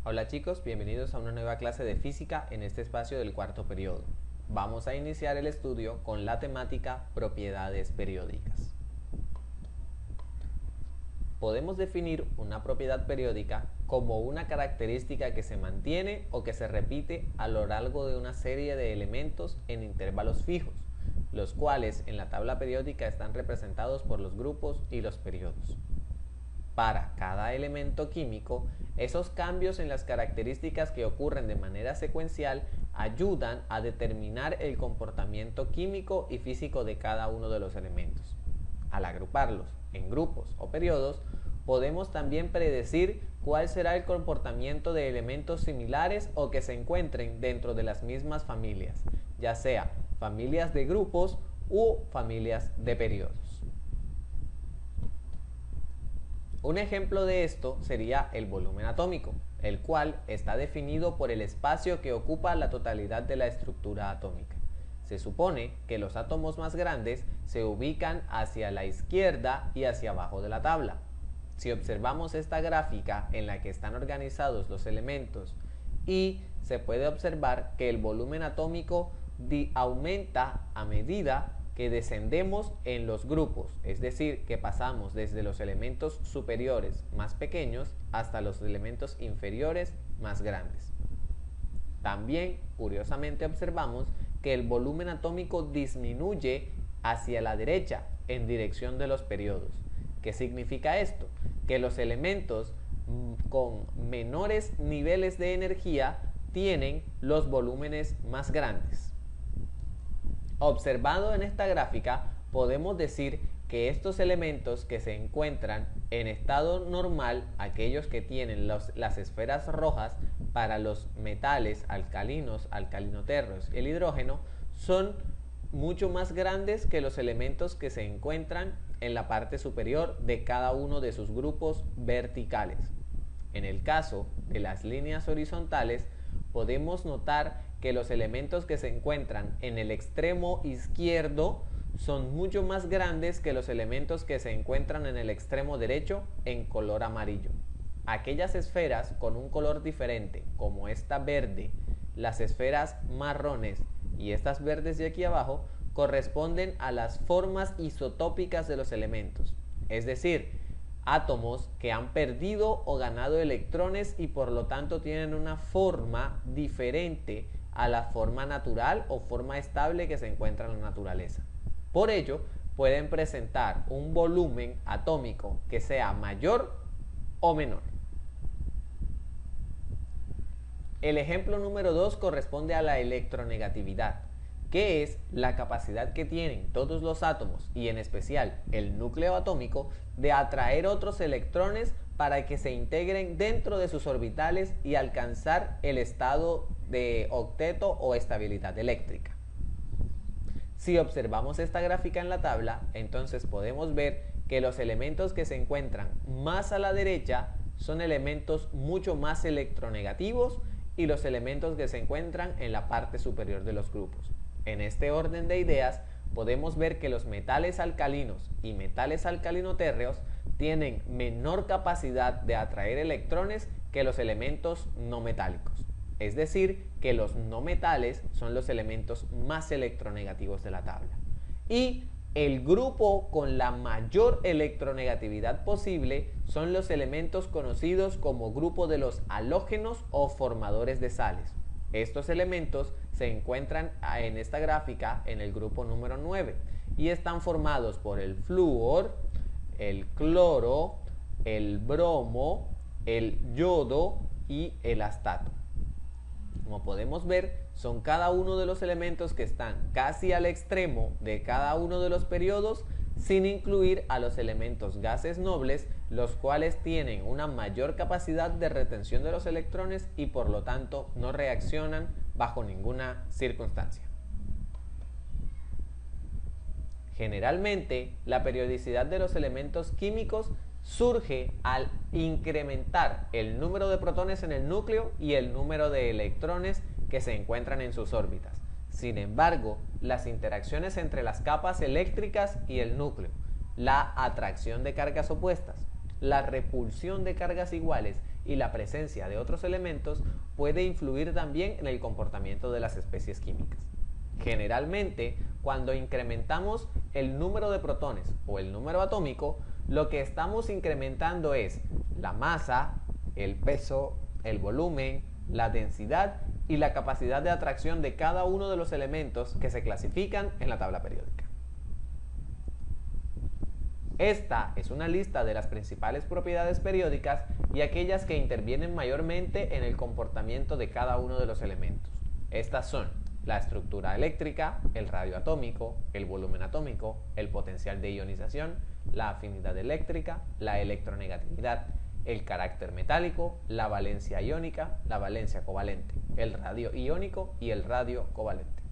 Hola chicos, bienvenidos a una nueva clase de física en este espacio del cuarto periodo. Vamos a iniciar el estudio con la temática propiedades periódicas. Podemos definir una propiedad periódica como una característica que se mantiene o que se repite a lo largo de una serie de elementos en intervalos fijos, los cuales en la tabla periódica están representados por los grupos y los periodos. Para cada elemento químico, esos cambios en las características que ocurren de manera secuencial ayudan a determinar el comportamiento químico y físico de cada uno de los elementos. Al agruparlos en grupos o periodos, podemos también predecir cuál será el comportamiento de elementos similares o que se encuentren dentro de las mismas familias, ya sea familias de grupos u familias de periodos. Un ejemplo de esto sería el volumen atómico, el cual está definido por el espacio que ocupa la totalidad de la estructura atómica. Se supone que los átomos más grandes se ubican hacia la izquierda y hacia abajo de la tabla. Si observamos esta gráfica en la que están organizados los elementos se puede observar que el volumen atómico aumenta a medida que descendemos en los grupos, es decir, que pasamos desde los elementos superiores más pequeños hasta los elementos inferiores más grandes. También, curiosamente, observamos que el volumen atómico disminuye hacia la derecha en dirección de los periodos. ¿Qué significa esto? Que los elementos con menores niveles de energía tienen los volúmenes más grandes. Observado en esta gráfica, podemos decir que estos elementos que se encuentran en estado normal, aquellos que tienen las esferas rojas para los metales alcalinos, alcalinoterros y el hidrógeno, son mucho más grandes que los elementos que se encuentran en la parte superior de cada uno de sus grupos verticales. En el caso de las líneas horizontales, podemos notar que los elementos que se encuentran en el extremo izquierdo son mucho más grandes que los elementos que se encuentran en el extremo derecho en color amarillo. Aquellas esferas con un color diferente, como esta verde, las esferas marrones y estas verdes de aquí abajo, corresponden a las formas isotópicas de los elementos, es decir, átomos que han perdido o ganado electrones y por lo tanto tienen una forma diferente a la forma natural o forma estable que se encuentra en la naturaleza. Por ello, pueden presentar un volumen atómico que sea mayor o menor. El ejemplo número 2 corresponde a la electronegatividad, que es la capacidad que tienen todos los átomos y en especial el núcleo atómico de atraer otros electrones para que se integren dentro de sus orbitales y alcanzar el estado de octeto o estabilidad eléctrica. Si observamos esta gráfica en la tabla, entonces podemos ver que los elementos que se encuentran más a la derecha son elementos mucho más electronegativos y los elementos que se encuentran en la parte superior de los grupos. En este orden de ideas, podemos ver que los metales alcalinos y metales alcalinotérreos tienen menor capacidad de atraer electrones que los elementos no metálicos. Es decir, que los no metales son los elementos más electronegativos de la tabla. Y el grupo con la mayor electronegatividad posible son los elementos conocidos como grupo de los halógenos o formadores de sales. Estos elementos se encuentran en esta gráfica en el grupo número 9 y están formados por el flúor, el cloro, el bromo, el yodo y el astato. Como podemos ver, son cada uno de los elementos que están casi al extremo de cada uno de los periodos, sin incluir a los elementos gases nobles, los cuales tienen una mayor capacidad de retención de los electrones y por lo tanto no reaccionan bajo ninguna circunstancia. Generalmente, la periodicidad de los elementos químicos surge al incrementar el número de protones en el núcleo y el número de electrones que se encuentran en sus órbitas. Sin embargo, las interacciones entre las capas eléctricas y el núcleo, la atracción de cargas opuestas, la repulsión de cargas iguales y la presencia de otros elementos puede influir también en el comportamiento de las especies químicas. Generalmente, cuando incrementamos el número de protones o el número atómico, lo que estamos incrementando es la masa, el peso, el volumen, la densidad y la capacidad de atracción de cada uno de los elementos que se clasifican en la tabla periódica. Esta es una lista de las principales propiedades periódicas y aquellas que intervienen mayormente en el comportamiento de cada uno de los elementos. Estas son la estructura eléctrica, el radio atómico, el volumen atómico, el potencial de ionización, la afinidad eléctrica, la electronegatividad, el carácter metálico, la valencia iónica, la valencia covalente, el radio iónico y el radio covalente.